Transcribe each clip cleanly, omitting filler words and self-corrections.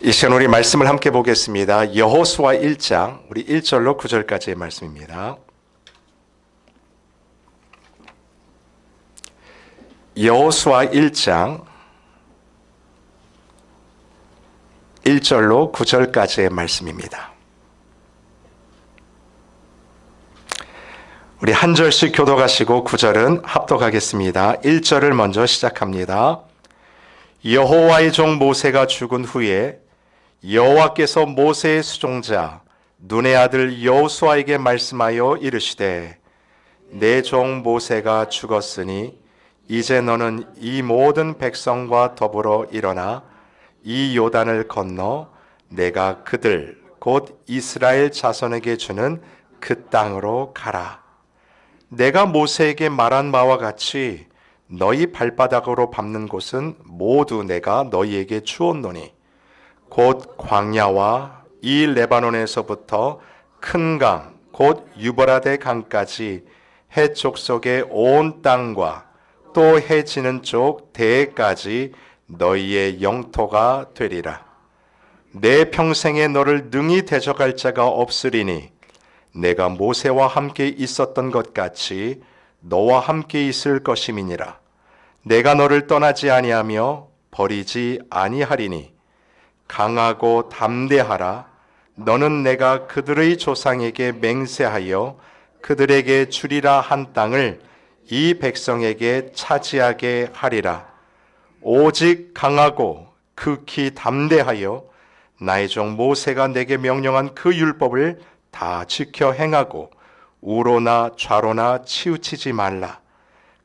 이 시간 우리 말씀을 함께 보겠습니다. 여호수아 1장 우리 1절로 9절까지의 말씀입니다. 여호수아 1장 1절로 9절까지의 말씀입니다. 우리 한 절씩 교독하시고 9절은 합독하겠습니다. 1절을 먼저 시작합니다. 여호와의 종 모세가 죽은 후에 여호와께서 모세의 수종자 눈의 아들 여호수아에게 말씀하여 이르시되 내 종 모세가 죽었으니 이제 너는 이 모든 백성과 더불어 일어나 이 요단을 건너 내가 그들 곧 이스라엘 자손에게 주는 그 땅으로 가라. 내가 모세에게 말한 바와 같이 너희 발바닥으로 밟는 곳은 모두 내가 너희에게 주었노니 곧 광야와 이 레바논에서부터 큰 강 곧 유브라데 강까지 해 족속의 온 땅과 또 해 지는 쪽 대까지 너희의 영토가 되리라. 내 평생에 너를 능히 대적할 자가 없으리니 내가 모세와 함께 있었던 것 같이 너와 함께 있을 것임이니라. 내가 너를 떠나지 아니하며 버리지 아니하리니 강하고 담대하라. 너는 내가 그들의 조상에게 맹세하여 그들에게 주리라 한 땅을 이 백성에게 차지하게 하리라. 오직 강하고 극히 담대하여 나의 종 모세가 내게 명령한 그 율법을 다 지켜 행하고 우로나 좌로나 치우치지 말라.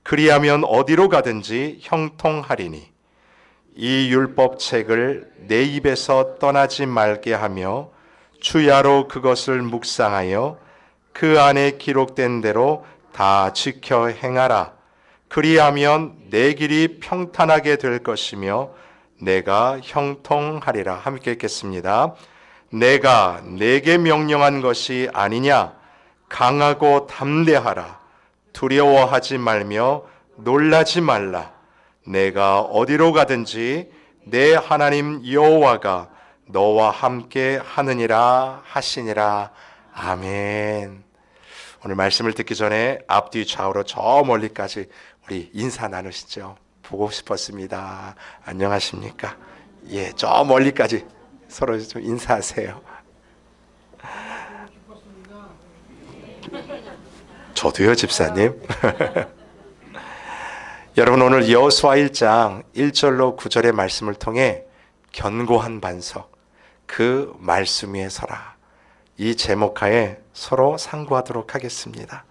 그리하면 어디로 가든지 형통하리니 이 율법책을 내 입에서 떠나지 말게 하며 주야로 그것을 묵상하여 그 안에 기록된 대로 다 지켜 행하라. 그리하면 내 길이 평탄하게 될 것이며 내가 형통하리라. 함께 읽겠습니다. 내가 내게 명령한 것이 아니냐? 강하고 담대하라. 두려워하지 말며 놀라지 말라. 내가 어디로 가든지 내 하나님 여호와가 너와 함께 하느니라 하시니라. 아멘. 오늘 말씀을 듣기 전에 앞뒤 좌우로 저 멀리까지 우리 인사 나누시죠. 보고 싶었습니다. 안녕하십니까? 예, 저 멀리까지 서로 좀 인사하세요. 저도요, 집사님. 여러분, 오늘 여호수아 1장 1절로 9절의 말씀을 통해 견고한 반석, 그 말씀 위에 서라, 이 제목하에 서로 상고하도록 하겠습니다.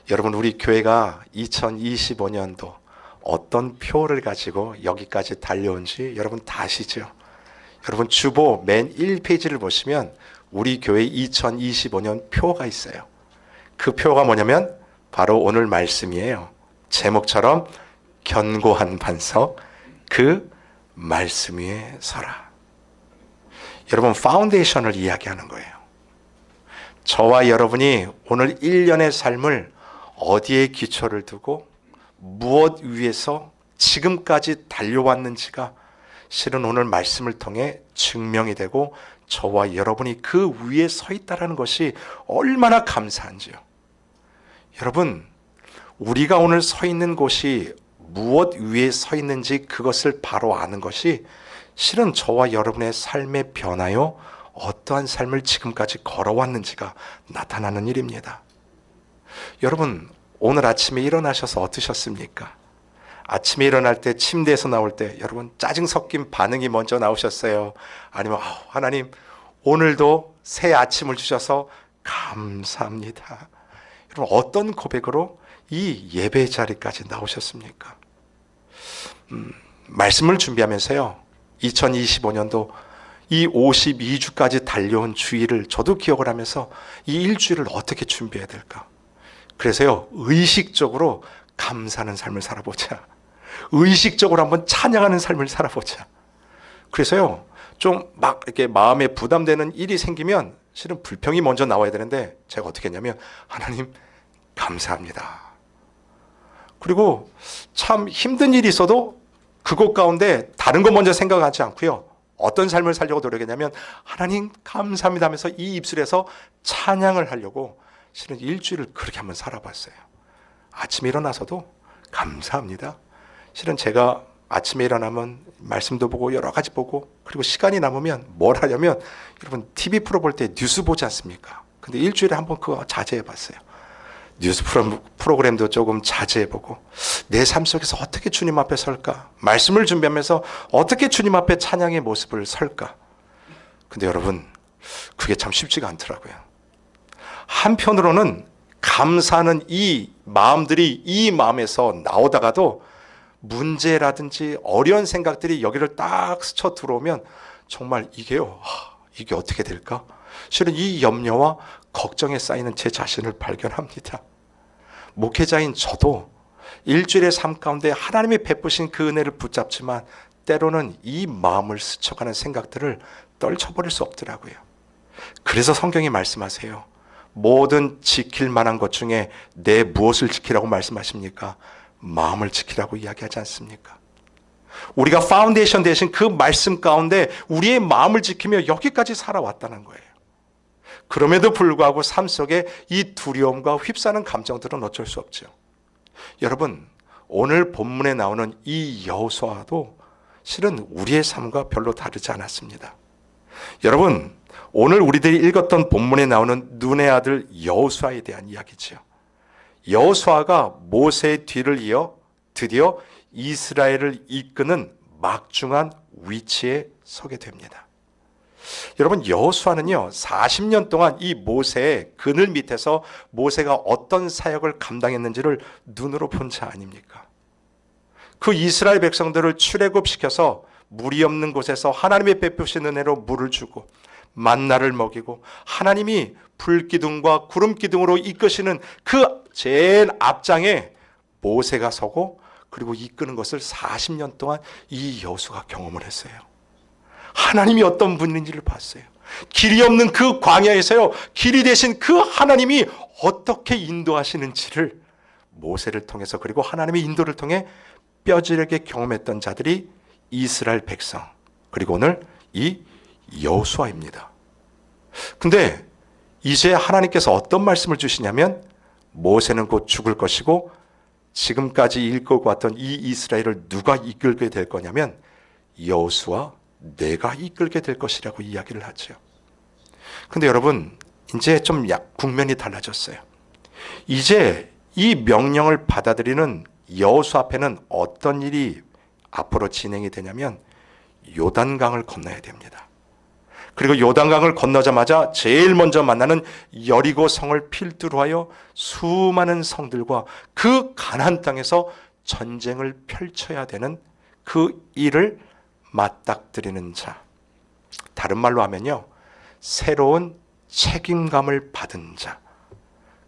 여러분, 우리 교회가 2025년도 어떤 표를 가지고 여기까지 달려온지 여러분 다 아시죠? 여러분, 주보 맨 1페이지를 보시면 우리 교회 2025년 표가 있어요. 그 표가 뭐냐면 바로 오늘 말씀이에요. 제목처럼 견고한 반석, 그 말씀 위에 서라. 여러분, 파운데이션을 이야기하는 거예요. 저와 여러분이 오늘 1년의 삶을 어디에 기초를 두고 무엇 위에서 지금까지 달려왔는지가 실은 오늘 말씀을 통해 증명이 되고 저와 여러분이 그 위에 서 있다는 것이 얼마나 감사한지요. 여러분, 우리가 오늘 서 있는 곳이 무엇 위에 서 있는지 그것을 바로 아는 것이 실은 저와 여러분의 삶의 변화요, 어떠한 삶을 지금까지 걸어왔는지가 나타나는 일입니다. 여러분, 오늘 아침에 일어나셔서 어떠셨습니까? 아침에 일어날 때 침대에서 나올 때 여러분 짜증 섞인 반응이 먼저 나오셨어요? 아니면 하나님 오늘도 새 아침을 주셔서 감사합니다. 여러분, 어떤 고백으로 이 예배 자리까지 나오셨습니까? 말씀을 준비하면서요, 2025년도 이 52주까지 달려온 주일을 저도 기억을 하면서 이 일주일을 어떻게 준비해야 될까? 그래서요, 의식적으로 감사하는 삶을 살아보자. 의식적으로 한번 찬양하는 삶을 살아보자. 그래서요, 좀 막 이렇게 마음에 부담되는 일이 생기면 실은 불평이 먼저 나와야 되는데 제가 어떻게 했냐면, 하나님 감사합니다. 그리고 참 힘든 일이 있어도 그것 가운데 다른 거 먼저 생각하지 않고요, 어떤 삶을 살려고 노력했냐면 하나님 감사합니다 하면서 이 입술에서 찬양을 하려고 실은 일주일을 그렇게 한번 살아봤어요. 아침에 일어나서도 감사합니다. 실은 제가 아침에 일어나면 말씀도 보고 여러 가지 보고 그리고 시간이 남으면 뭘 하냐면 여러분 TV 프로 볼 때 뉴스 보지 않습니까? 근데 일주일에 한번 그거 자제해 봤어요. 뉴스 프로그램도 조금 자제해보고 내 삶 속에서 어떻게 주님 앞에 설까? 말씀을 준비하면서 어떻게 주님 앞에 찬양의 모습을 설까? 근데 여러분 그게 참 쉽지가 않더라고요. 한편으로는 감사하는 이 마음들이 이 마음에서 나오다가도 문제라든지 어려운 생각들이 여기를 딱 스쳐 들어오면 정말 이게 어떻게 될까? 실은 이 염려와 걱정에 쌓이는 제 자신을 발견합니다. 목회자인 저도 일주일의 삶 가운데 하나님이 베푸신 그 은혜를 붙잡지만 때로는 이 마음을 스쳐가는 생각들을 떨쳐버릴 수 없더라고요. 그래서 성경이 말씀하세요. 모든 지킬 만한 것 중에 내 무엇을 지키라고 말씀하십니까? 마음을 지키라고 이야기하지 않습니까? 우리가 파운데이션 되신 그 말씀 가운데 우리의 마음을 지키며 여기까지 살아왔다는 거예요. 그럼에도 불구하고 삶 속에 이 두려움과 휩싸는 감정들은 어쩔 수 없죠. 여러분, 오늘 본문에 나오는 이 여호수아도 실은 우리의 삶과 별로 다르지 않았습니다. 여러분, 오늘 우리들이 읽었던 본문에 나오는 눈의 아들 여호수아에 대한 이야기지요. 여호수아가 모세의 뒤를 이어 드디어 이스라엘을 이끄는 막중한 위치에 서게 됩니다. 여러분, 여호수아는요 40년 동안 이 모세의 그늘 밑에서 모세가 어떤 사역을 감당했는지를 눈으로 본 자 아닙니까? 그 이스라엘 백성들을 출애굽시켜서 물이 없는 곳에서 하나님의 베푸신 은혜로 물을 주고 만나를 먹이고 하나님이 불기둥과 구름기둥으로 이끄시는 그 제일 앞장에 모세가 서고 그리고 이끄는 것을 40년 동안 이 여호수아가 경험을 했어요. 하나님이 어떤 분인지를 봤어요. 길이 없는 그 광야에서요 길이 되신 그 하나님이 어떻게 인도하시는지를 모세를 통해서 그리고 하나님의 인도를 통해 뼈저리게 경험했던 자들이 이스라엘 백성 그리고 오늘 이 여호수아입니다. 근데 이제 하나님께서 어떤 말씀을 주시냐면 모세는 곧 죽을 것이고 지금까지 이끌고 왔던 이 이스라엘을 누가 이끌게 될 거냐면 여호수아 내가 이끌게 될 것이라고 이야기를 하죠. 근데 여러분 이제 좀 국면이 달라졌어요. 이제 이 명령을 받아들이는 여호수아 앞에는 어떤 일이 앞으로 진행이 되냐면 요단강을 건너야 됩니다. 그리고 요단강을 건너자마자 제일 먼저 만나는 여리고 성을 필두로 하여 수많은 성들과 그 가나안 땅에서 전쟁을 펼쳐야 되는 그 일을 맞닥뜨리는 자, 다른 말로 하면요 새로운 책임감을 받은 자,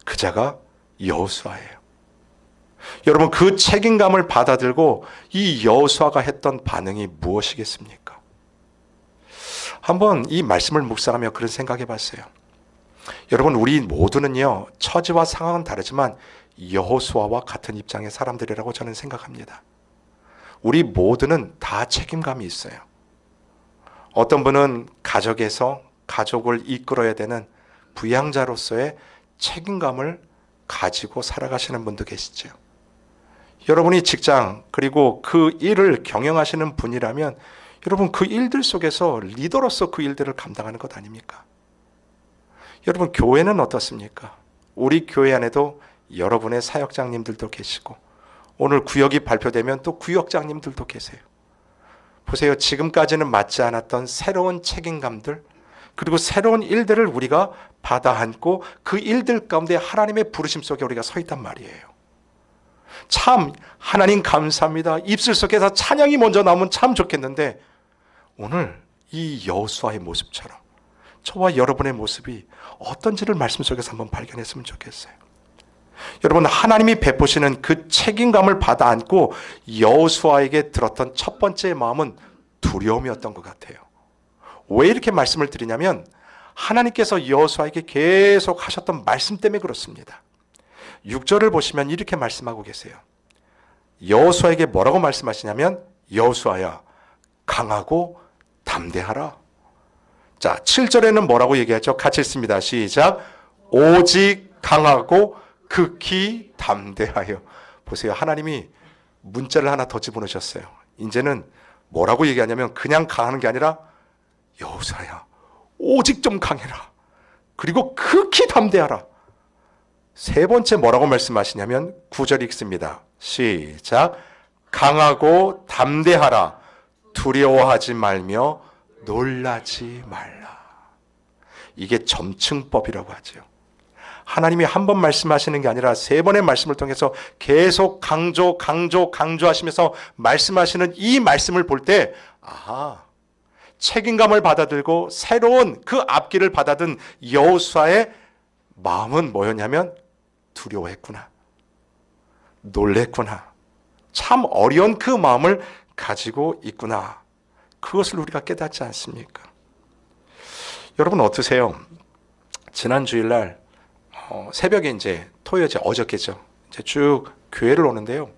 그 자가 여호수아예요. 여러분 그 책임감을 받아들고 이 여호수아가 했던 반응이 무엇이겠습니까? 한번 이 말씀을 묵상하며 그런 생각해 봤어요. 여러분 우리 모두는요 처지와 상황은 다르지만 여호수아와 같은 입장의 사람들이라고 저는 생각합니다. 우리 모두는 다 책임감이 있어요. 어떤 분은 가족에서 가족을 이끌어야 되는 부양자로서의 책임감을 가지고 살아가시는 분도 계시죠. 여러분이 직장 그리고 그 일을 경영하시는 분이라면 여러분 그 일들 속에서 리더로서 그 일들을 감당하는 것 아닙니까? 여러분 교회는 어떻습니까? 우리 교회 안에도 여러분의 사역장님들도 계시고 오늘 구역이 발표되면 또 구역장님들도 계세요. 보세요. 지금까지는 맞지 않았던 새로운 책임감들 그리고 새로운 일들을 우리가 받아 안고 그 일들 가운데 하나님의 부르심 속에 우리가 서 있단 말이에요. 참 하나님 감사합니다. 입술 속에서 찬양이 먼저 나오면 참 좋겠는데 오늘 이 여호수아의 모습처럼 저와 여러분의 모습이 어떤지를 말씀 속에서 한번 발견했으면 좋겠어요. 여러분 하나님이 베푸시는 그 책임감을 받아 안고 여호수아에게 들었던 첫 번째 마음은 두려움이었던 것 같아요. 왜 이렇게 말씀을 드리냐면 하나님께서 여호수아에게 계속 하셨던 말씀 때문에 그렇습니다. 6절을 보시면 이렇게 말씀하고 계세요. 여호수아에게 뭐라고 말씀하시냐면 여호수아야 강하고 담대하라. 자, 7절에는 뭐라고 얘기하죠? 같이 읽습니다. 시작. 오직 강하고 극히 담대하여. 보세요. 하나님이 문자를 하나 더 집어넣으셨어요. 이제는 뭐라고 얘기하냐면 그냥 강하는 게 아니라 여호수아야, 오직 좀 강해라. 그리고 극히 담대하라. 세 번째 뭐라고 말씀하시냐면 9절 읽습니다. 시작. 강하고 담대하라. 두려워하지 말며 놀라지 말라. 이게 점층법이라고 하죠. 하나님이 한 번 말씀하시는 게 아니라 세 번의 말씀을 통해서 계속 강조하시면서 말씀하시는 이 말씀을 볼 때, 아하, 책임감을 받아들고 새로운 그 앞길을 받아든 여호수아의 마음은 뭐였냐면 두려워했구나, 놀랬구나, 참 어려운 그 마음을 가지고 있구나. 그것을 우리가 깨닫지 않습니까? 여러분 어떠세요? 지난 주일날 새벽에 이제 토요일째 어저께죠. 이제 쭉 교회를 오는데요.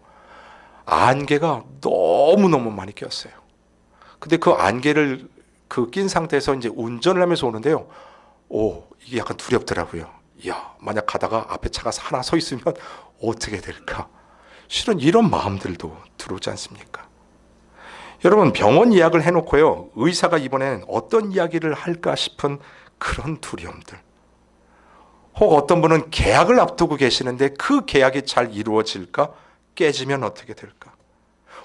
안개가 너무너무 많이 꼈어요. 근데 그 안개를 낀 상태에서 이제 운전을 하면서 오는데요. 이게 약간 두렵더라고요. 이야, 만약 가다가 앞에 차가 하나 서 있으면 어떻게 될까? 실은 이런 마음들도 들어오지 않습니까? 여러분, 병원 예약을 해놓고요. 의사가 이번엔 어떤 이야기를 할까 싶은 그런 두려움들. 혹 어떤 분은 계약을 앞두고 계시는데 그 계약이 잘 이루어질까? 깨지면 어떻게 될까?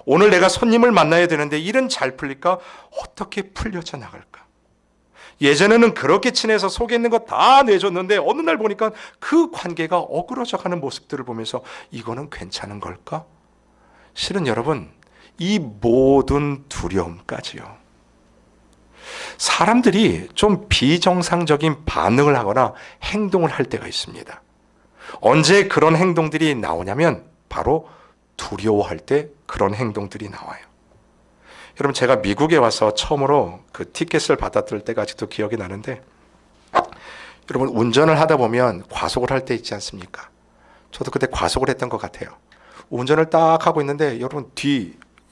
오늘 내가 손님을 만나야 되는데 일은 잘 풀릴까? 어떻게 풀려져 나갈까? 예전에는 그렇게 친해서 속에 있는 거 다 내줬는데 어느 날 보니까 그 관계가 어그러져 가는 모습들을 보면서 이거는 괜찮은 걸까? 실은 여러분, 이 모든 두려움까지요, 사람들이 좀 비정상적인 반응을 하거나 행동을 할 때가 있습니다. 언제 그런 행동들이 나오냐면 바로 두려워할 때 그런 행동들이 나와요. 여러분, 제가 미국에 와서 처음으로 그 티켓을 받았을 때가 아직도 기억이 나는데, 여러분 운전을 하다 보면 과속을 할 때 있지 않습니까? 저도 그때 과속을 했던 것 같아요. 운전을 딱 하고 있는데 여러분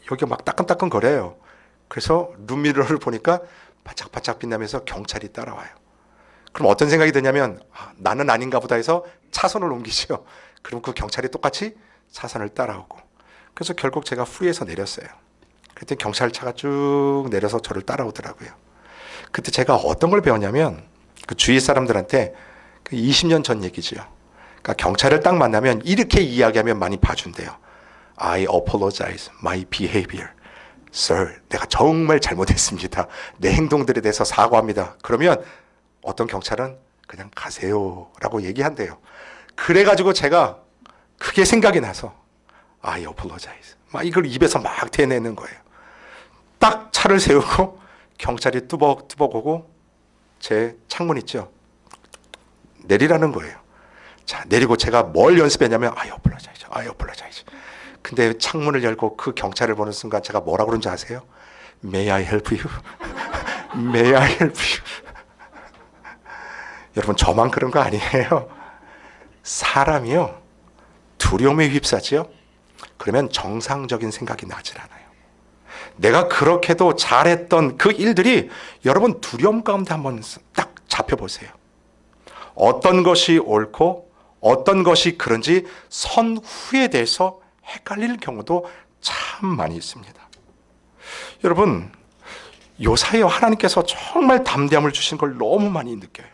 여기가 막 따끔따끔 거려요. 그래서 룸미러를 보니까 바짝바짝 빛나면서 경찰이 따라와요. 그럼 어떤 생각이 드냐면 나는 아닌가 보다 해서 차선을 옮기죠. 그럼 그 경찰이 똑같이 차선을 따라오고, 그래서 결국 제가 후리에서 내렸어요. 그때 경찰차가 쭉 내려서 저를 따라오더라고요. 그때 제가 어떤 걸 배웠냐면 그 주위 사람들한테 20년 전 얘기죠. 그러니까 경찰을 딱 만나면 이렇게 이야기하면 많이 봐준대요. I apologize my behavior. Sir, 내가 정말 잘못했습니다. 내 행동들에 대해서 사과합니다. 그러면 어떤 경찰은 그냥 가세요 라고 얘기한대요. 그래가지고 제가 그게 생각이 나서 I apologize. 막 이걸 입에서 막 대내는 거예요. 딱 차를 세우고 경찰이 뚜벅뚜벅 오고 제 창문 있죠, 내리라는 거예요. 자, 내리고 제가 뭘 연습했냐면 I apologize. 근데 창문을 열고 그 경찰을 보는 순간 제가 뭐라고 그런지 아세요? May I help you? May I help you? 여러분, 저만 그런 거 아니에요. 사람이요, 두려움에 휩싸지요. 그러면 정상적인 생각이 나질 않아요. 내가 그렇게도 잘했던 그 일들이 여러분 두려움 가운데 한번 딱 잡혀보세요. 어떤 것이 옳고 어떤 것이 그런지 선후에 대해서 헷갈릴 경우도 참 많이 있습니다. 여러분, 요사이에 하나님께서 정말 담대함을 주신 걸 너무 많이 느껴요.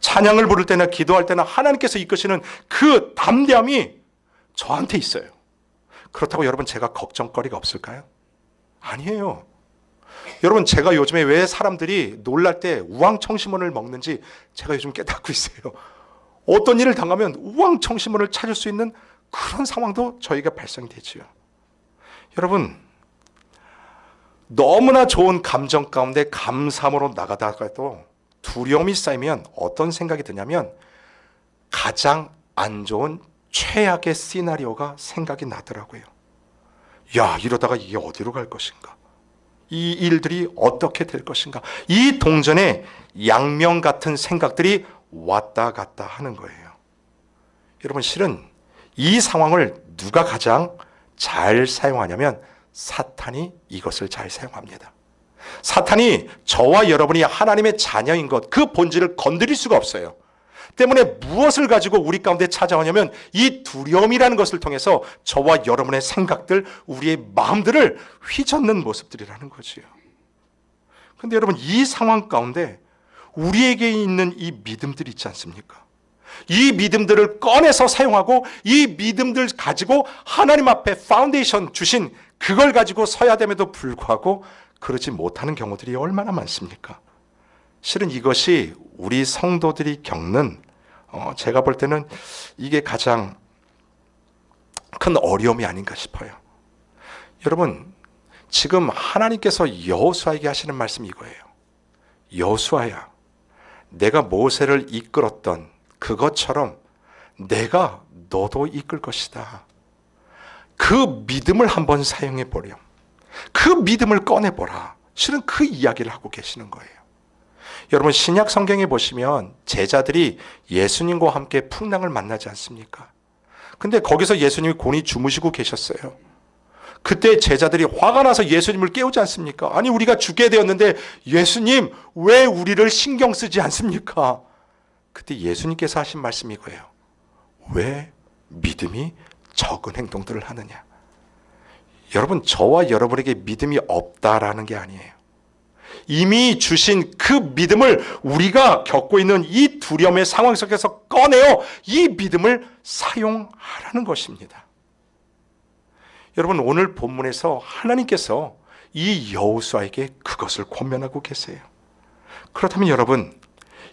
찬양을 부를 때나 기도할 때나 하나님께서 이끄시는 그 담대함이 저한테 있어요. 그렇다고 여러분 제가 걱정거리가 없을까요? 아니에요. 여러분, 제가 요즘에 왜 사람들이 놀랄 때 우황청심원을 먹는지 제가 요즘 깨닫고 있어요. 어떤 일을 당하면 우황청심원을 찾을 수 있는 그런 상황도 저희가 발생되지요. 여러분, 너무나 좋은 감정 가운데 감사함으로 나가다가도 두려움이 쌓이면 어떤 생각이 드냐면 가장 안 좋은 최악의 시나리오가 생각이 나더라고요. 야, 이러다가 이게 어디로 갈 것인가? 이 일들이 어떻게 될 것인가? 이 동전에 양면 같은 생각들이 왔다 갔다 하는 거예요. 여러분, 실은 이 상황을 누가 가장 잘 사용하냐면 사탄이 이것을 잘 사용합니다. 사탄이 저와 여러분이 하나님의 자녀인 것, 그 본질을 건드릴 수가 없어요. 때문에 무엇을 가지고 우리 가운데 찾아오냐면 이 두려움이라는 것을 통해서 저와 여러분의 생각들, 우리의 마음들을 휘젓는 모습들이라는 거지요. 그런데 여러분, 이 상황 가운데 우리에게 있는 이 믿음들이 있지 않습니까? 이 믿음들을 꺼내서 사용하고 이 믿음들 가지고 하나님 앞에 파운데이션 주신 그걸 가지고 서야 됨에도 불구하고 그러지 못하는 경우들이 얼마나 많습니까? 실은 이것이 우리 성도들이 겪는 제가 볼 때는 이게 가장 큰 어려움이 아닌가 싶어요. 여러분, 지금 하나님께서 여호수아에게 하시는 말씀이 이거예요. 여호수아야, 내가 모세를 이끌었던 그것처럼 내가 너도 이끌 것이다. 그 믿음을 한번 사용해 보렴. 그 믿음을 꺼내보라. 실은 그 이야기를 하고 계시는 거예요. 여러분, 신약 성경에 보시면 제자들이 예수님과 함께 풍랑을 만나지 않습니까? 근데 거기서 예수님이 곤히 주무시고 계셨어요. 그때 제자들이 화가 나서 예수님을 깨우지 않습니까? 아니, 우리가 죽게 되었는데 예수님 왜 우리를 신경 쓰지 않습니까? 그때 예수님께서 하신 말씀이 이거예요. 왜 믿음이 적은 행동들을 하느냐? 여러분, 저와 여러분에게 믿음이 없다라는 게 아니에요. 이미 주신 그 믿음을 우리가 겪고 있는 이 두려움의 상황 속에서 꺼내어 이 믿음을 사용하라는 것입니다. 여러분, 오늘 본문에서 하나님께서 이 여호수아에게 그것을 권면하고 계세요. 그렇다면 여러분,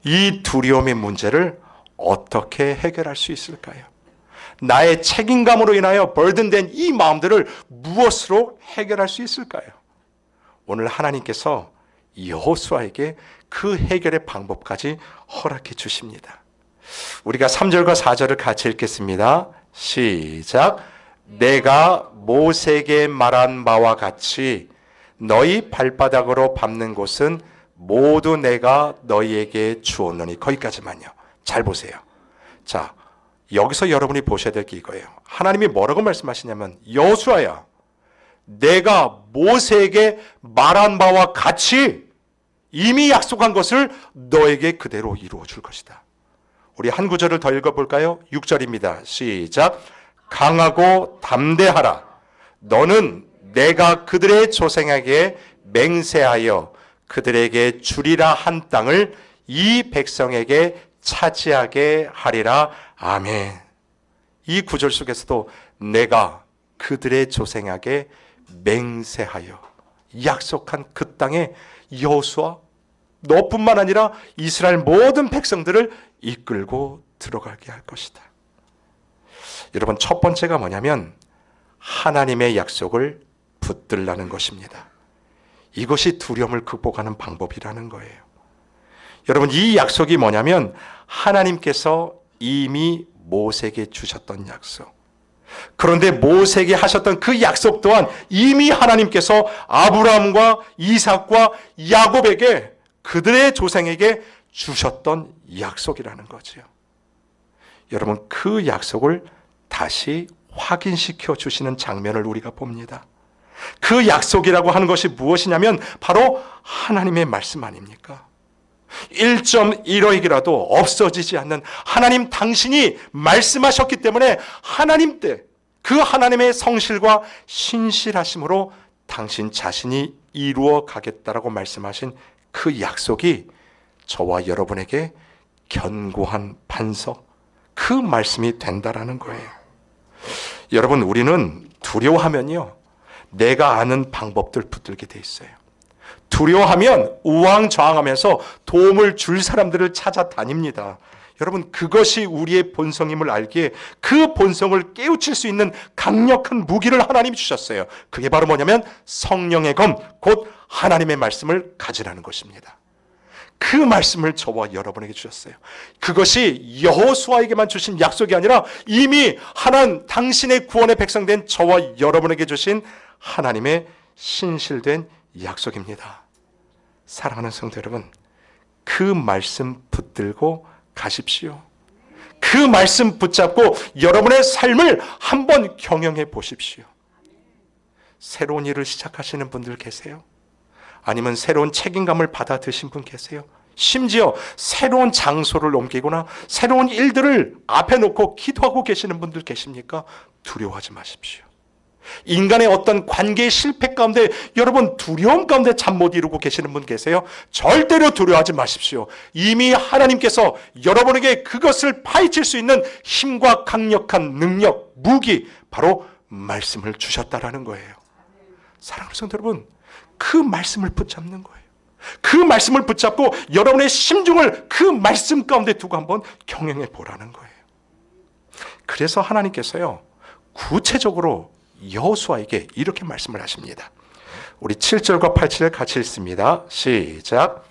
이 두려움의 문제를 어떻게 해결할 수 있을까요? 나의 책임감으로 인하여 벌든된 이 마음들을 무엇으로 해결할 수 있을까요? 오늘 하나님께서 여호수아에게 그 해결의 방법까지 허락해 주십니다. 우리가 3절과 4절을 같이 읽겠습니다. 시작. 내가 모세에게 말한 바와 같이 너희 발바닥으로 밟는 곳은 모두 내가 너희에게 주었노니. 거기까지만요. 잘 보세요. 자, 여기서 여러분이 보셔야 될 게 이거예요. 하나님이 뭐라고 말씀하시냐면, 여호수아야, 내가 모세에게 말한 바와 같이 이미 약속한 것을 너에게 그대로 이루어 줄 것이다. 우리 한 구절을 더 읽어볼까요? 6절입니다. 시작. 강하고 담대하라. 너는 내가 그들의 조상에게 맹세하여 그들에게 주리라 한 땅을 이 백성에게 차지하게 하리라. 아멘. 이 구절 속에서도 내가 그들의 조상에게 맹세하여 약속한 그 땅에 여호수아 너뿐만 아니라 이스라엘 모든 백성들을 이끌고 들어가게 할 것이다. 여러분, 첫 번째가 뭐냐면 하나님의 약속을 붙들라는 것입니다. 이것이 두려움을 극복하는 방법이라는 거예요. 여러분, 이 약속이 뭐냐면 하나님께서 이미 모세에게 주셨던 약속. 그런데 모세에게 하셨던 그 약속 또한 이미 하나님께서 아브라함과 이삭과 야곱에게, 그들의 조상에게 주셨던 약속이라는 거죠. 여러분, 그 약속을 다시 확인시켜 주시는 장면을 우리가 봅니다. 그 약속이라고 하는 것이 무엇이냐면 바로 하나님의 말씀 아닙니까? 1.1억이라도 없어지지 않는 하나님 당신이 말씀하셨기 때문에 하나님 때 그 하나님의 성실과 신실하심으로 당신 자신이 이루어 가겠다라고 말씀하신 그 약속이 저와 여러분에게 견고한 반석, 그 말씀이 된다라는 거예요. 여러분, 우리는 두려워하면요, 내가 아는 방법들 붙들게 돼 있어요. 두려워하면 우왕좌왕하면서 도움을 줄 사람들을 찾아다닙니다. 여러분, 그것이 우리의 본성임을 알기에 그 본성을 깨우칠 수 있는 강력한 무기를 하나님이 주셨어요. 그게 바로 뭐냐면 성령의 검, 곧 하나님의 말씀을 가지라는 것입니다. 그 말씀을 저와 여러분에게 주셨어요. 그것이 여호수아에게만 주신 약속이 아니라 이미 하나님 당신의 구원의 백성된 저와 여러분에게 주신 하나님의 신실된 약속입니다. 사랑하는 성도 여러분, 그 말씀 붙들고 가십시오. 그 말씀 붙잡고 여러분의 삶을 한번 경영해 보십시오. 새로운 일을 시작하시는 분들 계세요? 아니면 새로운 책임감을 받아 드신 분 계세요? 심지어 새로운 장소를 옮기거나 새로운 일들을 앞에 놓고 기도하고 계시는 분들 계십니까? 두려워하지 마십시오. 인간의 어떤 관계의 실패 가운데 여러분 두려움 가운데 잠 못 이루고 계시는 분 계세요? 절대로 두려워하지 마십시오. 이미 하나님께서 여러분에게 그것을 파헤칠 수 있는 힘과 강력한 능력, 무기, 바로 말씀을 주셨다라는 거예요. 사랑하는 성도 여러분, 그 말씀을 붙잡는 거예요. 그 말씀을 붙잡고 여러분의 심중을 그 말씀 가운데 두고 한번 경영해 보라는 거예요. 그래서 하나님께서요, 구체적으로 여호수아에게 이렇게 말씀을 하십니다. 우리 7절과 8절을 같이 읽습니다. 시작.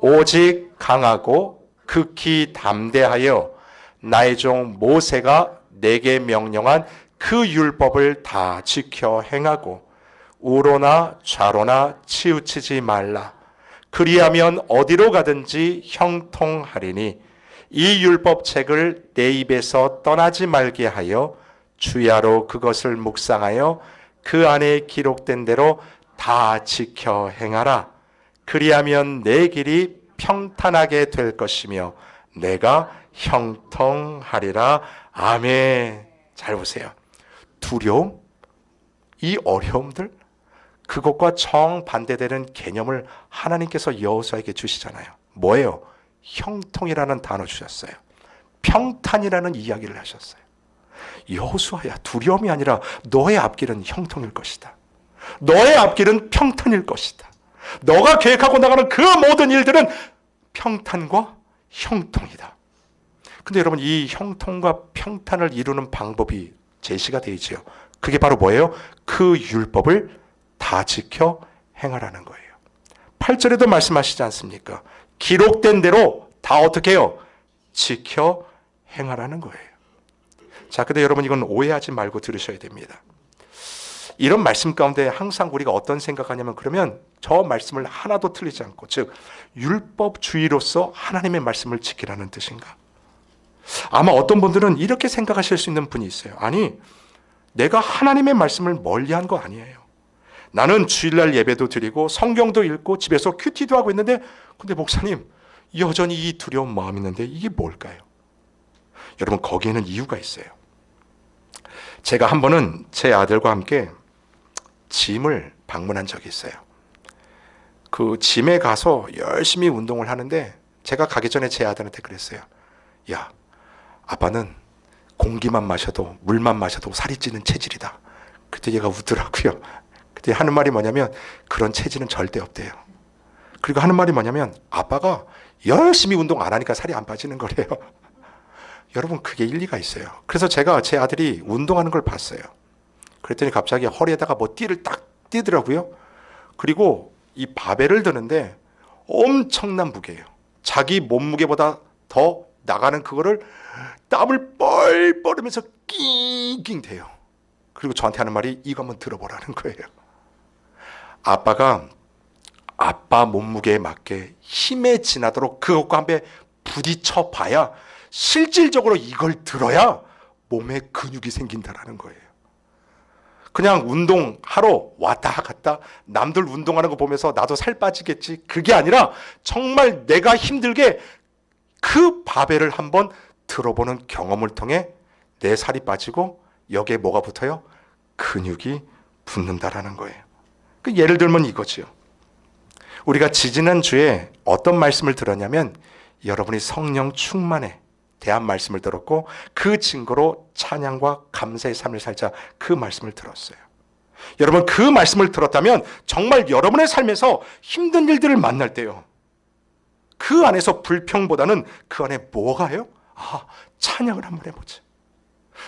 오직 강하고 극히 담대하여 나의 종 모세가 내게 명령한 그 율법을 다 지켜 행하고 우로나 좌로나 치우치지 말라. 그리하면 어디로 가든지 형통하리니 이 율법책을 내 입에서 떠나지 말게 하여 주야로 그것을 묵상하여 그 안에 기록된 대로 다 지켜 행하라. 그리하면 내 길이 평탄하게 될 것이며 내가 형통하리라. 아멘. 잘 보세요. 두려움, 이 어려움들, 그것과 정반대되는 개념을 하나님께서 여호수아에게 주시잖아요. 뭐예요? 형통이라는 단어 주셨어요. 평탄이라는 이야기를 하셨어요. 여호수아야, 두려움이 아니라 너의 앞길은 형통일 것이다. 너의 앞길은 평탄일 것이다. 너가 계획하고 나가는 그 모든 일들은 평탄과 형통이다. 근데 여러분, 이 형통과 평탄을 이루는 방법이 제시가 되어 있죠. 그게 바로 뭐예요? 그 율법을 다 지켜 행하라는 거예요. 8절에도 말씀하시지 않습니까? 기록된 대로 다 어떻게 해요? 지켜 행하라는 거예요. 자, 근데 여러분, 이건 오해하지 말고 들으셔야 됩니다. 이런 말씀 가운데 항상 우리가 어떤 생각하냐면, 그러면 저 말씀을 하나도 틀리지 않고, 즉 율법주의로서 하나님의 말씀을 지키라는 뜻인가? 아마 어떤 분들은 이렇게 생각하실 수 있는 분이 있어요. 아니, 내가 하나님의 말씀을 멀리한 거 아니에요. 나는 주일날 예배도 드리고 성경도 읽고 집에서 큐티도 하고 있는데, 근데 목사님, 여전히 이 두려운 마음이 있는데 이게 뭘까요? 여러분, 거기에는 이유가 있어요. 제가 한 번은 제 아들과 함께 짐을 방문한 적이 있어요. 그 짐에 가서 열심히 운동을 하는데, 제가 가기 전에 제 아들한테 그랬어요. 야, 아빠는 공기만 마셔도 물만 마셔도 살이 찌는 체질이다. 그때 얘가 웃더라고요. 그때 하는 말이 뭐냐면, 그런 체질은 절대 없대요. 그리고 하는 말이 뭐냐면, 아빠가 열심히 운동 안 하니까 살이 안 빠지는 거래요. 여러분, 그게 일리가 있어요. 그래서 제가 제 아들이 운동하는 걸 봤어요. 그랬더니 갑자기 허리에다가 뭐 띠를 딱 띠더라고요. 그리고 이 바벨을 드는데 엄청난 무게예요. 자기 몸무게보다 더 나가는 그거를 땀을 뻘뻘 흘리면서 낑낑 대요. 그리고 저한테 하는 말이, 이거 한번 들어보라는 거예요. 아빠가 아빠 몸무게에 맞게 힘에 지나도록 그것과 함께 부딪혀 봐야, 실질적으로 이걸 들어야 몸에 근육이 생긴다라는 거예요. 그냥 운동하러 왔다 갔다 남들 운동하는 거 보면서 나도 살 빠지겠지, 그게 아니라 정말 내가 힘들게 그 바벨을 한번 들어보는 경험을 통해 내 살이 빠지고 여기에 뭐가 붙어요? 근육이 붙는다라는 거예요. 그 예를 들면 이거지요. 우리가 지지난주에 어떤 말씀을 들었냐면, 여러분이 성령 충만에 대한 말씀을 들었고, 그 증거로 찬양과 감사의 삶을 살자, 그 말씀을 들었어요. 여러분, 그 말씀을 들었다면 정말 여러분의 삶에서 힘든 일들을 만날 때요, 그 안에서 불평보다는 그 안에 뭐가요? 찬양을 한번 해보자.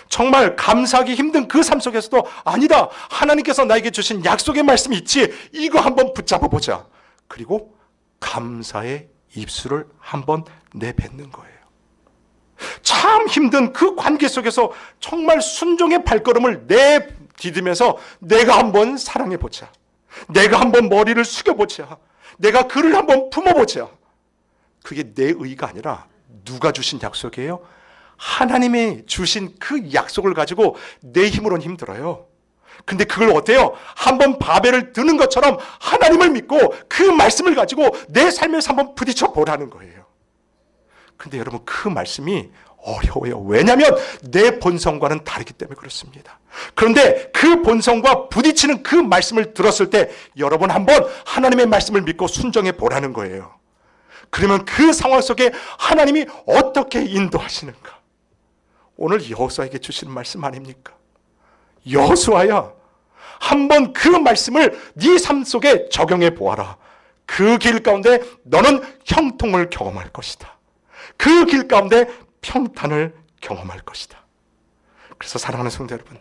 정말 감사하기 힘든 그 삶 속에서도, 아니다, 하나님께서 나에게 주신 약속의 말씀이 있지, 이거 한번 붙잡아 보자. 그리고 감사의 입술을 한번 내뱉는 거예요. 참 힘든 그 관계 속에서 정말 순종의 발걸음을 내디디면서 내가 한번 사랑해보자, 내가 한번 머리를 숙여보자, 내가 그를 한번 품어보자. 그게 내 의가 아니라 누가 주신 약속이에요? 하나님이 주신 그 약속을 가지고 내 힘으로는 힘들어요. 근데 그걸 어때요? 한번 바벨을 드는 것처럼 하나님을 믿고 그 말씀을 가지고 내 삶에서 한번 부딪혀 보라는 거예요. 근데 여러분, 그 말씀이 어려워요. 왜냐하면 내 본성과는 다르기 때문에 그렇습니다. 그런데 그 본성과 부딪히는 그 말씀을 들었을 때 여러분 한번 하나님의 말씀을 믿고 순종해 보라는 거예요. 그러면 그 상황 속에 하나님이 어떻게 인도하시는가? 오늘 여호수아에게 주시는 말씀 아닙니까? 여호수아야, 한번 그 말씀을 네 삶 속에 적용해 보아라. 그 길 가운데 너는 형통을 경험할 것이다. 그 길 가운데 평탄을 경험할 것이다. 그래서 사랑하는 성도 여러분,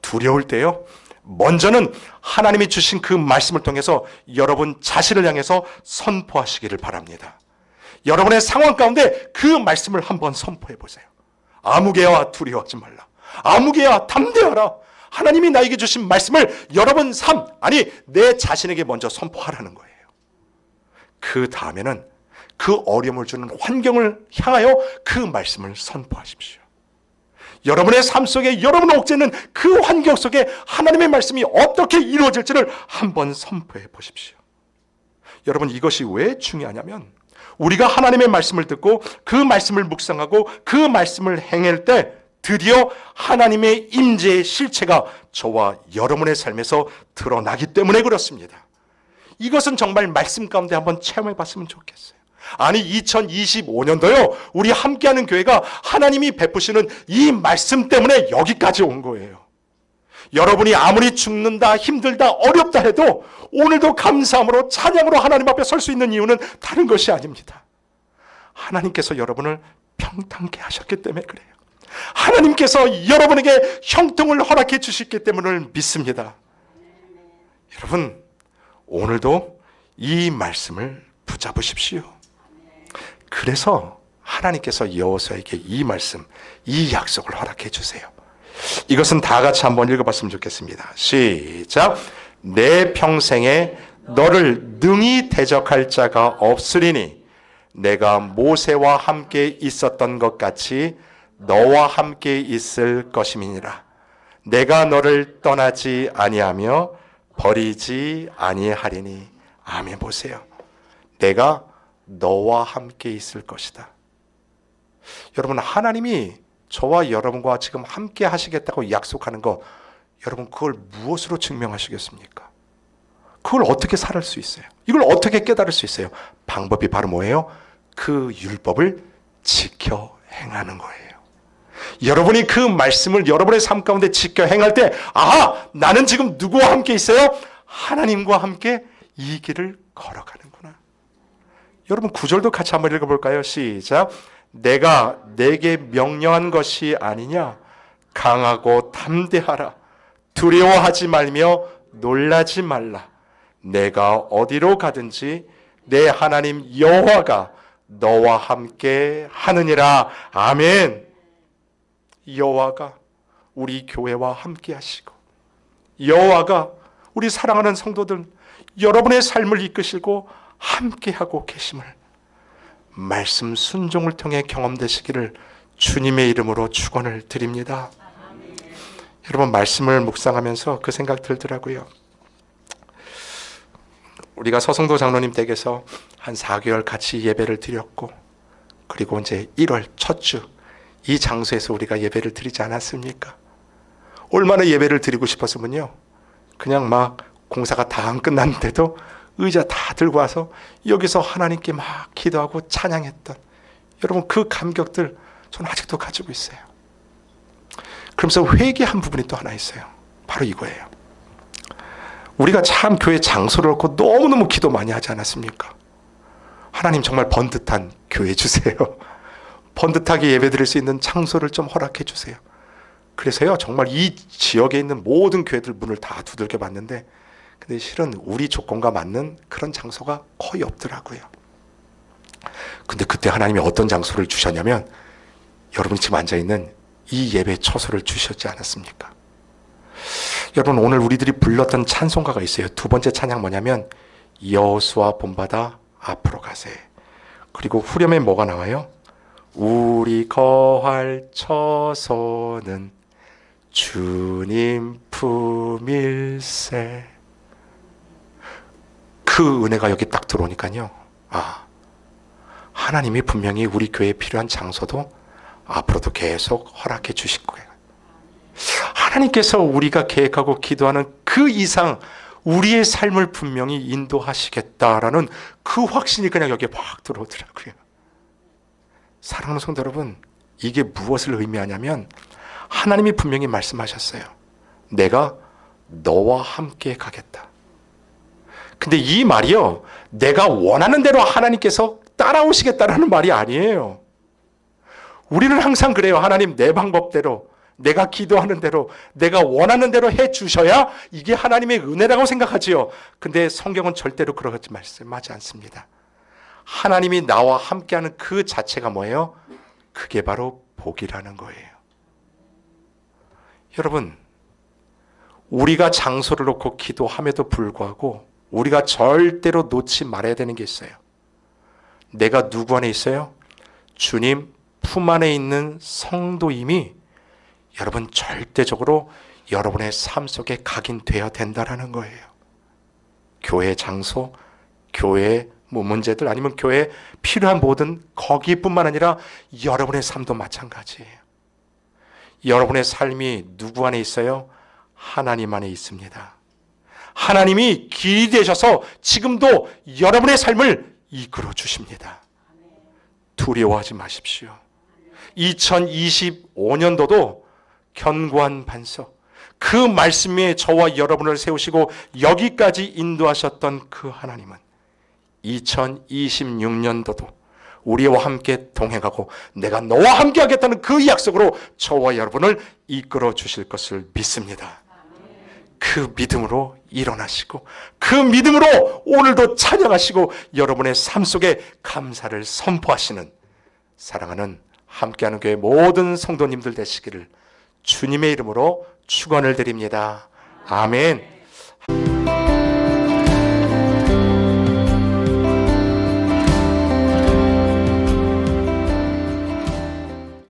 두려울 때요, 먼저는 하나님이 주신 그 말씀을 통해서 여러분 자신을 향해서 선포하시기를 바랍니다. 여러분의 상황 가운데 그 말씀을 한번 선포해 보세요. 아무개와 두려워하지 말라. 아무개야 담대하라. 하나님이 나에게 주신 말씀을 여러분 삶, 아니 내 자신에게 먼저 선포하라는 거예요. 그 다음에는 그 어려움을 주는 환경을 향하여 그 말씀을 선포하십시오. 여러분의 삶 속에 여러분을 옥죄는 그 환경 속에 하나님의 말씀이 어떻게 이루어질지를 한번 선포해 보십시오. 여러분, 이것이 왜 중요하냐면 우리가 하나님의 말씀을 듣고 그 말씀을 묵상하고 그 말씀을 행할 때 드디어 하나님의 임재의 실체가 저와 여러분의 삶에서 드러나기 때문에 그렇습니다. 이것은 정말 말씀 가운데 한번 체험해 봤으면 좋겠어요. 아니 2025년도요 우리 함께하는 교회가 하나님이 베푸시는 이 말씀 때문에 여기까지 온 거예요. 여러분이 아무리 죽는다, 힘들다, 어렵다 해도 오늘도 감사함으로 찬양으로 하나님 앞에 설 수 있는 이유는 다른 것이 아닙니다. 하나님께서 여러분을 평탄케 하셨기 때문에 그래요. 하나님께서 여러분에게 형통을 허락해 주셨기 때문을 믿습니다. 여러분, 오늘도 이 말씀을 붙잡으십시오. 그래서 하나님께서 여호수아에게 이 말씀, 이 약속을 허락해 주세요. 이것은 다 같이 한번 읽어봤으면 좋겠습니다. 시작. 내 평생에 너를 능히 대적할 자가 없으리니 내가 모세와 함께 있었던 것 같이 너와 함께 있을 것임이니라. 내가 너를 떠나지 아니하며 버리지 아니하리니. 아멘. 보세요. 내가 너와 함께 있을 것이다. 여러분, 하나님이 저와 여러분과 지금 함께 하시겠다고 약속하는 거, 여러분 그걸 무엇으로 증명하시겠습니까? 그걸 어떻게 살할 수 있어요? 이걸 어떻게 깨달을 수 있어요? 방법이 바로 뭐예요? 그 율법을 지켜 행하는 거예요. 여러분이 그 말씀을 여러분의 삶 가운데 지켜 행할 때, 아하, 나는 지금 누구와 함께 있어요? 하나님과 함께 이 길을 걸어가는구나. 여러분 9절도 같이 한번 읽어볼까요? 시작. 내가 내게 명령한 것이 아니냐? 강하고 담대하라. 두려워하지 말며 놀라지 말라. 내가 어디로 가든지 내 하나님 여호와가 너와 함께 하느니라. 아멘. 여호와가 우리 교회와 함께 하시고 여호와가 우리 사랑하는 성도들 여러분의 삶을 이끄시고 함께하고 계심을 말씀 순종을 통해 경험되시기를 주님의 이름으로 축원을 드립니다. 여러분, 말씀을 묵상하면서 그 생각 들더라고요. 우리가 서성도 장로님 댁에서 한 4개월 같이 예배를 드렸고, 그리고 이제 1월 첫 주 이 장소에서 우리가 예배를 드리지 않았습니까? 얼마나 예배를 드리고 싶었으면요, 그냥 막 공사가 다 안 끝났는데도 의자 다 들고 와서 여기서 하나님께 막 기도하고 찬양했던, 여러분 그 감격들 저는 아직도 가지고 있어요. 그러면서 회개한 부분이 또 하나 있어요. 바로 이거예요. 우리가 참 교회 장소를 놓고 너무너무 기도 많이 하지 않았습니까? 하나님 정말 번듯한 교회 주세요. 번듯하게 예배드릴 수 있는 장소를 좀 허락해 주세요. 그래서요, 정말 이 지역에 있는 모든 교회들 문을 다 두들겨 봤는데, 근데 실은 우리 조건과 맞는 그런 장소가 거의 없더라고요. 근데 그때 하나님이 어떤 장소를 주셨냐면, 여러분이 지금 앉아있는 이 예배 처소를 주셨지 않았습니까? 여러분, 오늘 우리들이 불렀던 찬송가가 있어요. 두 번째 찬양 뭐냐면 여호수아 본받아 앞으로 가세. 그리고 후렴에 뭐가 나와요? 우리 거할 처소는 주님 품일세. 그 은혜가 여기 딱 들어오니까요, 하나님이 분명히 우리 교회에 필요한 장소도 앞으로도 계속 허락해 주실 거예요. 하나님께서 우리가 계획하고 기도하는 그 이상 우리의 삶을 분명히 인도하시겠다라는 그 확신이 그냥 여기에 막 들어오더라고요. 사랑하는 성도 여러분, 이게 무엇을 의미하냐면 하나님이 분명히 말씀하셨어요. 내가 너와 함께 가겠다. 근데 이 말이요, 내가 원하는 대로 하나님께서 따라오시겠다라는 말이 아니에요. 우리는 항상 그래요. 하나님, 내 방법대로, 내가 기도하는 대로, 내가 원하는 대로 해 주셔야 이게 하나님의 은혜라고 생각하지요. 근데 성경은 절대로 그렇게 말씀하지 않습니다. 하나님이 나와 함께하는 그 자체가 뭐예요? 그게 바로 복이라는 거예요. 여러분, 우리가 장소를 놓고 기도함에도 불구하고 우리가 절대로 놓지 말아야 되는 게 있어요. 내가 누구 안에 있어요? 주님 품 안에 있는 성도임이 여러분 절대적으로 여러분의 삶 속에 각인되어야 된다는 거예요. 교회 장소, 교회 문제들, 아니면 교회에 필요한 모든 거기뿐만 아니라 여러분의 삶도 마찬가지예요. 여러분의 삶이 누구 안에 있어요? 하나님 안에 있습니다. 하나님이 길이 되셔서 지금도 여러분의 삶을 이끌어 주십니다. 두려워하지 마십시오. 2025년도도 견고한 반석, 그 말씀 위에 저와 여러분을 세우시고 여기까지 인도하셨던 그 하나님은 2026년도도 우리와 함께 동행하고 내가 너와 함께 하겠다는 그 약속으로 저와 여러분을 이끌어 주실 것을 믿습니다. 그 믿음으로 일어나시고 그 믿음으로 오늘도 찬양하시고 여러분의 삶 속에 감사를 선포하시는 사랑하는 함께하는 교회 모든 성도님들 되시기를 주님의 이름으로 축원을 드립니다. 아멘.